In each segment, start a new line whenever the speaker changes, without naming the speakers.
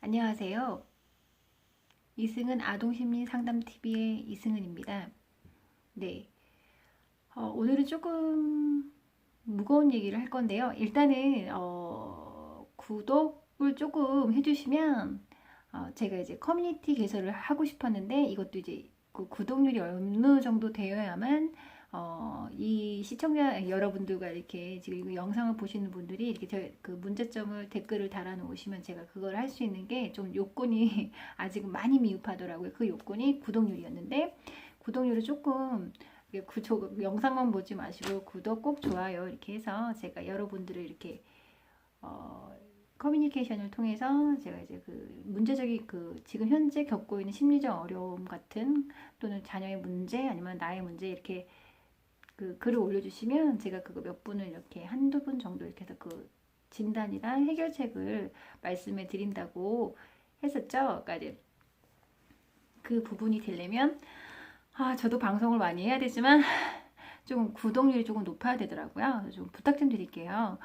안녕하세요. 이승은 아동심리상담TV의 이승은입니다. 네, 오늘은 조금 무거운 얘기를 할 건데요. 일단은 구독을 조금 해주시면 제가 이제 커뮤니티 개설을 하고 싶었는데 이것도 이제 그 구독률이 어느 정도 되어야만 이 시청자 여러분들과 이렇게 지금 이 영상을 보시는 분들이 이렇게 그 문제점을 댓글을 달아놓으시면 제가 그걸 할 수 있는 게 좀 요건이 아직은 많이 미흡하더라고요. 그 요건이 구독률이었는데 구독률을 조금 영상만 보지 마시고 구독 꼭 좋아요 이렇게 해서 제가 여러분들을 이렇게 어, 커뮤니케이션을 통해서 제가 이제 그 문제적인 그 지금 현재 겪고 있는 심리적 어려움 같은 또는 자녀의 문제 아니면 나의 문제 이렇게 그 글을 올려주시면 제가 그거 몇 분을 이렇게 한두 분 정도 이렇게 해서 그 진단이랑 해결책을 말씀해 드린다고 했었죠. 그러니까 이제 그 부분이 되려면 저도 방송을 많이 해야 되지만 조금 구독률이 조금 높아야 되더라고요. 좀 부탁 좀 드릴게요.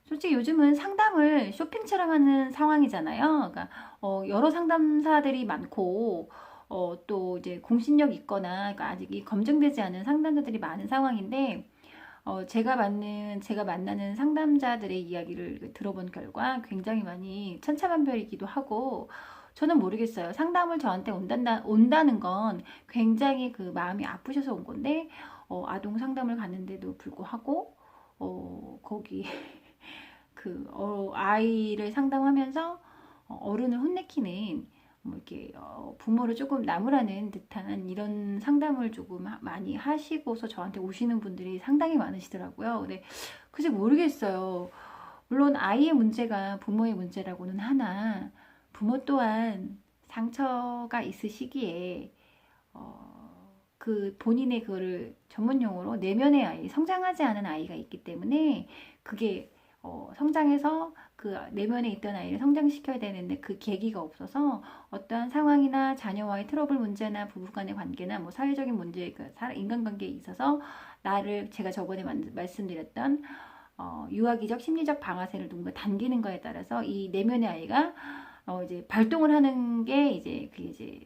솔직히 요즘은 상담을 쇼핑처럼 하는 상황이잖아요. 그러니까 여러 상담사들이 많고 또 이제 공신력 있거나 그러니까 아직 검증되지 않은 상담자들이 많은 상황인데 제가 만나는 상담자들의 이야기를 들어본 결과 굉장히 많이 천차만별이기도 하고 저는 모르겠어요. 상담을 저한테 온다는 건 굉장히 그 마음이 아프셔서 온 건데 아동 상담을 갔는데도 불구하고 거기 아이를 상담하면서 어른을 혼내키는 뭐 이렇게 부모를 조금 나무라는 듯한 이런 상담을 조금 많이 하시고서 저한테 오시는 분들이 상당히 많으시더라고요. 근데 글쎄 모르겠어요. 물론 아이의 문제가 부모의 문제라고는 하나 부모 또한 상처가 있으시기에 그 본인의 그거를 전문 용어로 내면의 아이, 성장하지 않은 아이가 있기 때문에 그게 성장해서 그 내면에 있던 아이를 성장시켜야 되는데 그 계기가 없어서 어떠한 상황이나 자녀와의 트러블 문제나 부부간의 관계나 뭐 사회적인 문제, 그 인간관계에 있어서 나를 제가 저번에 말씀드렸던 유아기적 심리적 방아쇠를 누군가 당기는 거에 따라서 이 내면의 아이가 이제 발동을 하는 게 이제 그게 이제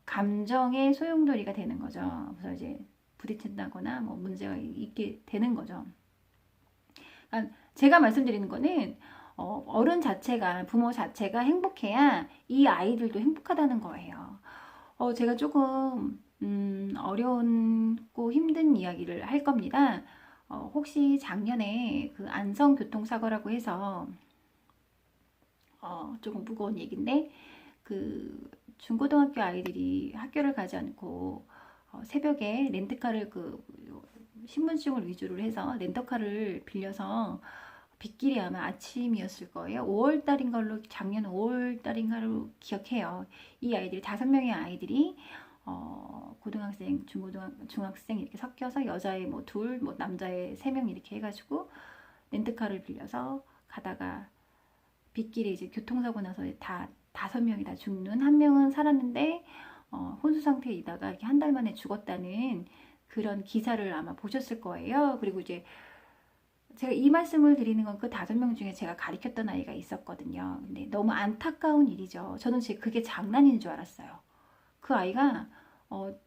감정의 소용돌이가 되는 거죠. 그래서 이제 부딪힌다거나 뭐 문제가 있게 되는 거죠. 그러니까 제가 말씀드리는 거는 어른 자체가 부모 자체가 행복해야 이 아이들도 행복하다는 거예요. 제가 조금 어려운고 힘든 이야기를 할 겁니다. 혹시 작년에 그 안성 교통사고라고 해서 조금 무거운 얘기인데 그 중고등학교 아이들이 학교를 가지 않고 새벽에 렌트카를 그 신분증을 위주로 해서 렌터카를 빌려서 빗길이 아마 아침이었을 거예요. 5월달인 걸로 작년 5월달인가로 기억해요. 이 아이들이 5명의 아이들이 고등학생, 중학생 이렇게 섞여서 여자애 뭐 둘, 뭐 남자애 3명 이렇게 해가지고 렌트카를 빌려서 가다가 빗길에 이제 교통사고 나서 다 5명이 다 죽는 한 명은 살았는데 혼수 상태에 있다가 이렇게 한 달 만에 죽었다는 그런 기사를 아마 보셨을 거예요. 그리고 이제 제가 이 말씀을 드리는 건 그 5명 중에 제가 가리켰던 아이가 있었거든요. 근데 너무 안타까운 일이죠. 저는 그게 장난인 줄 알았어요. 그 아이가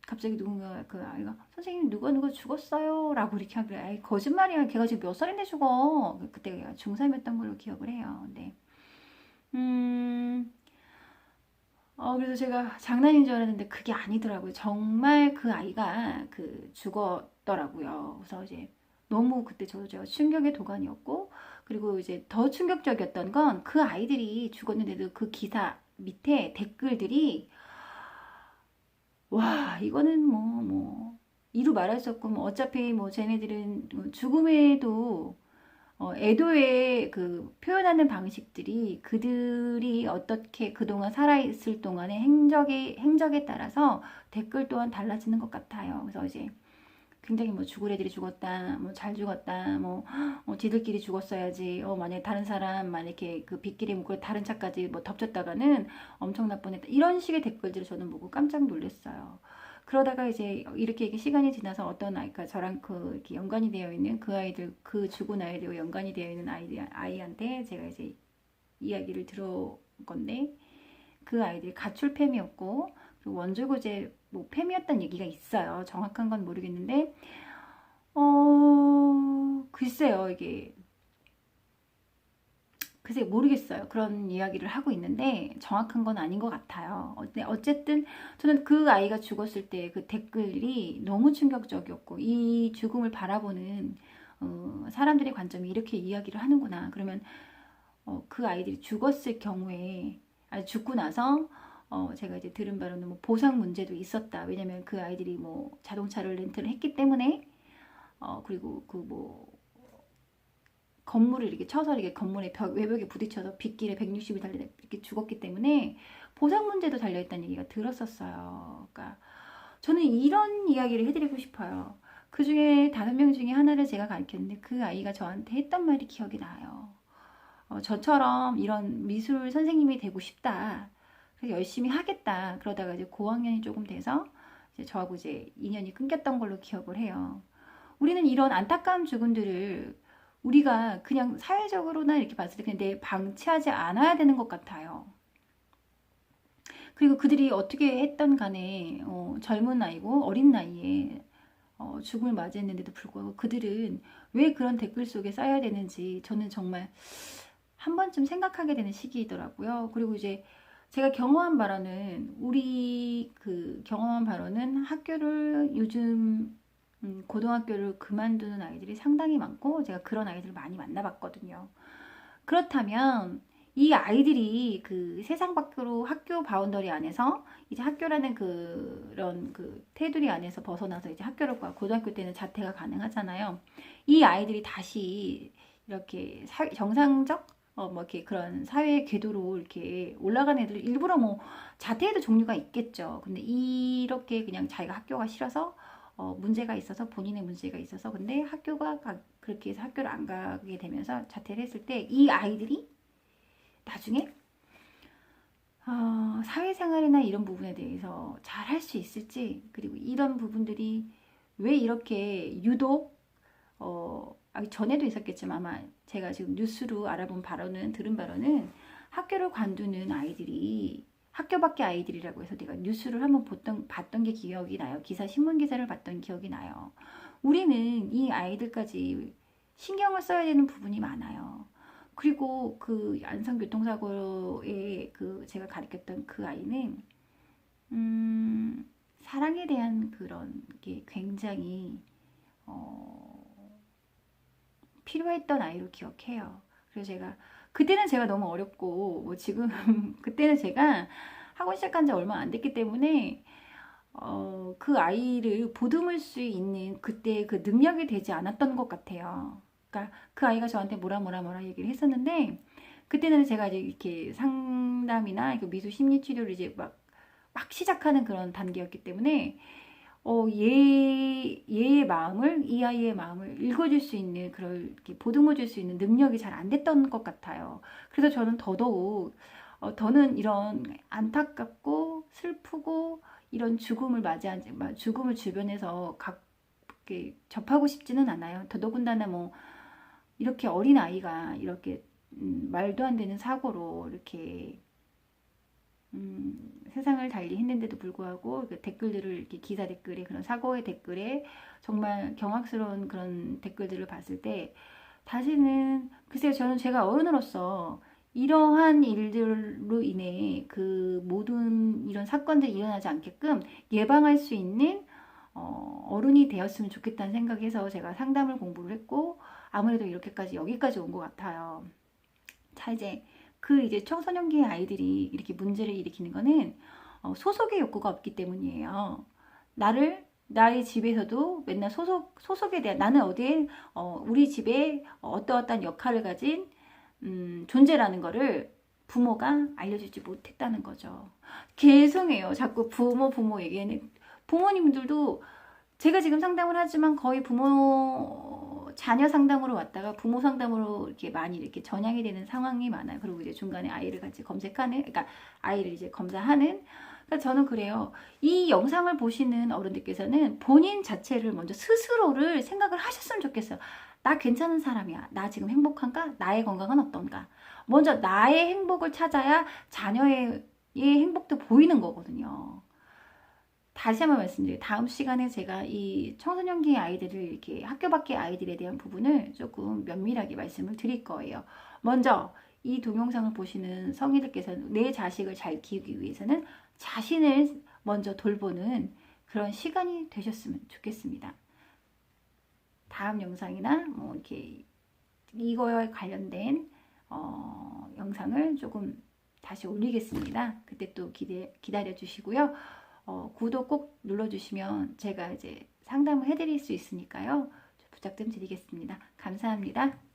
갑자기 누군가 그 아이가 선생님 누가 죽었어요 라고 이렇게 하길래 아이 거짓말이야 걔가 지금 몇 살인데 죽어 그때 가 중3이었던 걸로 기억을 해요. 근데 음 그래서 제가 장난인 줄 알았는데 그게 아니더라고요. 정말 그 아이가 그 죽었더라고요. 그래서 이제 너무 그때 제가 충격의 도가니였고, 그리고 이제 더 충격적이었던 건 그 아이들이 죽었는데도 그 기사 밑에 댓글들이, 와, 이거는 이루 말할 수 없고, 뭐 어차피 뭐 쟤네들은 죽음에도 애도의 그 표현하는 방식들이 그들이 어떻게 그동안 살아있을 동안의 행적에 따라서 댓글 또한 달라지는 것 같아요. 그래서 이제 굉장히 뭐 죽을 애들이 죽었다, 뭐 잘 죽었다, 지들끼리 죽었어야지, 만약에 다른 사람, 만약에 그 빗길에 묻고 다른 차까지 뭐 덮쳤다가는 엄청 나쁜 애다. 이런 식의 댓글들을 저는 보고 깜짝 놀랐어요. 그러다가 이제 이렇게 시간이 지나서 어떤 아이가 저랑 이렇게 연관이 되어 있는 그 아이들, 그 죽은 아이들과 연관이 되어 있는 아이한테 제가 이제 이야기를 건데 그 아이들이 가출팸이었고 원조고제 뭐 팸이었다는 얘기가 있어요. 정확한 건 모르겠는데 글쎄요 이게 글쎄 모르겠어요. 그런 이야기를 하고 있는데 정확한 건 아닌 것 같아요. 어쨌든 저는 그 아이가 죽었을 때 그 댓글이 너무 충격적이었고 이 죽음을 바라보는 사람들의 관점이 이렇게 이야기를 하는구나. 그러면 그 아이들이 죽었을 경우에 죽고 나서 제가 이제 들은 바로는 뭐 보상 문제도 있었다. 왜냐면 그 아이들이 뭐 자동차를 렌트를 했기 때문에 그리고 그 뭐 건물을 이렇게 쳐서 이렇게 건물의 외벽에 부딪혀서 빗길에 160이 달려 이렇게 죽었기 때문에 보상 문제도 달려있다는 얘기가 들었었어요. 그러니까 저는 이런 이야기를 해드리고 싶어요. 그 중에 5명 중에 하나를 제가 가르쳤는데 그 아이가 저한테 했던 말이 기억이 나요. 저처럼 이런 미술 선생님이 되고 싶다. 그래서 열심히 하겠다. 그러다가 이제 고학년이 조금 돼서 이제 저하고 이제 인연이 끊겼던 걸로 기억을 해요. 우리는 이런 안타까운 죽음들을 우리가 그냥 사회적으로나 이렇게 봤을 때 그냥 방치하지 않아야 되는 것 같아요. 그리고 그들이 어떻게 했던 간에 젊은 나이고 어린 나이에 죽음을 맞이했는데도 불구하고 그들은 왜 그런 댓글 속에 쌓여야 되는지 저는 정말 한 번쯤 생각하게 되는 시기이더라고요. 그리고 이제 제가 경험한 바로는 학교를 요즘 고등학교를 그만두는 아이들이 상당히 많고 제가 그런 아이들을 많이 만나봤거든요. 그렇다면 이 아이들이 그 세상 밖으로 학교 바운더리 안에서 이제 학교라는 그런 그 테두리 안에서 벗어나서 이제 학교를 고등학교 때는 자퇴가 가능하잖아요. 이 아이들이 다시 이렇게 정상적 뭐 이렇게 그런 사회의 궤도로 이렇게 올라간 애들 일부러 뭐 자퇴에도 종류가 있겠죠. 근데 이렇게 그냥 자기가 학교가 싫어서 문제가 있어서 본인의 문제가 있어서 근데 그렇게 해서 학교를 안 가게 되면서 자퇴를 했을 때 이 아이들이 나중에 사회생활이나 이런 부분에 대해서 잘 할 수 있을지 그리고 이런 부분들이 왜 이렇게 유독 전에도 있었겠지만 아마 제가 지금 뉴스로 들은 바로는 학교를 관두는 아이들이 학교 밖의 아이들이라고 해서 내가 뉴스를 한번 봤던 게 기억이 나요. 신문 기사를 봤던 기억이 나요. 우리는 이 아이들까지 신경을 써야 되는 부분이 많아요. 그리고 그 안성교통사고에 제가 가르쳤던 그 아이는 사랑에 대한 그런 게 굉장히 필요했던 아이로 기억해요. 그래서 그때는 제가 너무 어렵고 뭐 지금 그때는 제가 학원 시작한 지 얼마 안 됐기 때문에 그 아이를 보듬을 수 있는 그때 그 능력이 되지 않았던 것 같아요. 그러니까 그 아이가 저한테 뭐라 얘기를 했었는데 그때는 제가 이제 이렇게 상담이나 미술 심리 치료를 이제 막 시작하는 그런 단계였기 때문에 이 아이의 마음을 읽어줄 수 있는, 이렇게 보듬어줄 수 있는 능력이 잘 안 됐던 것 같아요. 그래서 저는 더더욱, 더는 이런 안타깝고 슬프고 이런 죽음을 주변에서 접하고 싶지는 않아요. 더더군다나 뭐, 이렇게 어린 아이가 이렇게, 말도 안 되는 사고로 이렇게, 세상을 달리 했는데도 불구하고 그 댓글들을 이렇게 기사 댓글에 그런 사고의 댓글에 정말 경악스러운 그런 댓글들을 봤을 때 다시는 글쎄요 저는 제가 어른으로서 이러한 일들로 인해 그 모든 이런 사건들이 일어나지 않게끔 예방할 수 있는 어른이 되었으면 좋겠다는 생각에서 제가 상담을 공부를 했고 아무래도 여기까지 온 것 같아요. 자 이제 청소년기의 아이들이 이렇게 문제를 일으키는 거는 소속의 욕구가 없기 때문이에요. 나의 집에서도 맨날 소속에 대한 나는 우리 집에 어떠한 역할을 가진 존재라는 거를 부모가 알려주지 못했다는 거죠. 죄송해요. 자꾸 부모 얘기하는 부모님들도 제가 지금 상담을 하지만 거의 자녀 상담으로 왔다가 부모 상담으로 이렇게 많이 이렇게 전향이 되는 상황이 많아요. 그리고 이제 중간에 아이를 같이 검색하는, 그러니까 아이를 이제 검사하는. 그러니까 저는 그래요. 이 영상을 보시는 어른들께서는 본인 자체를 먼저 스스로를 생각을 하셨으면 좋겠어요. 나 괜찮은 사람이야. 나 지금 행복한가? 나의 건강은 어떤가? 먼저 나의 행복을 찾아야 자녀의 행복도 보이는 거거든요. 다시 한번 말씀드려요. 다음 시간에 제가 이 청소년기 아이들을 이렇게 학교 밖의 아이들에 대한 부분을 조금 면밀하게 말씀을 드릴 거예요. 먼저 이 동영상을 보시는 성인들께서는 내 자식을 잘 키우기 위해서는 자신을 먼저 돌보는 그런 시간이 되셨으면 좋겠습니다. 다음 영상이나 뭐 이렇게 이거와 관련된 영상을 조금 다시 올리겠습니다. 그때 또 기다려 주시고요. 구독 꼭 눌러주시면 제가 이제 상담을 해드릴 수 있으니까요. 부탁 좀 드리겠습니다. 감사합니다.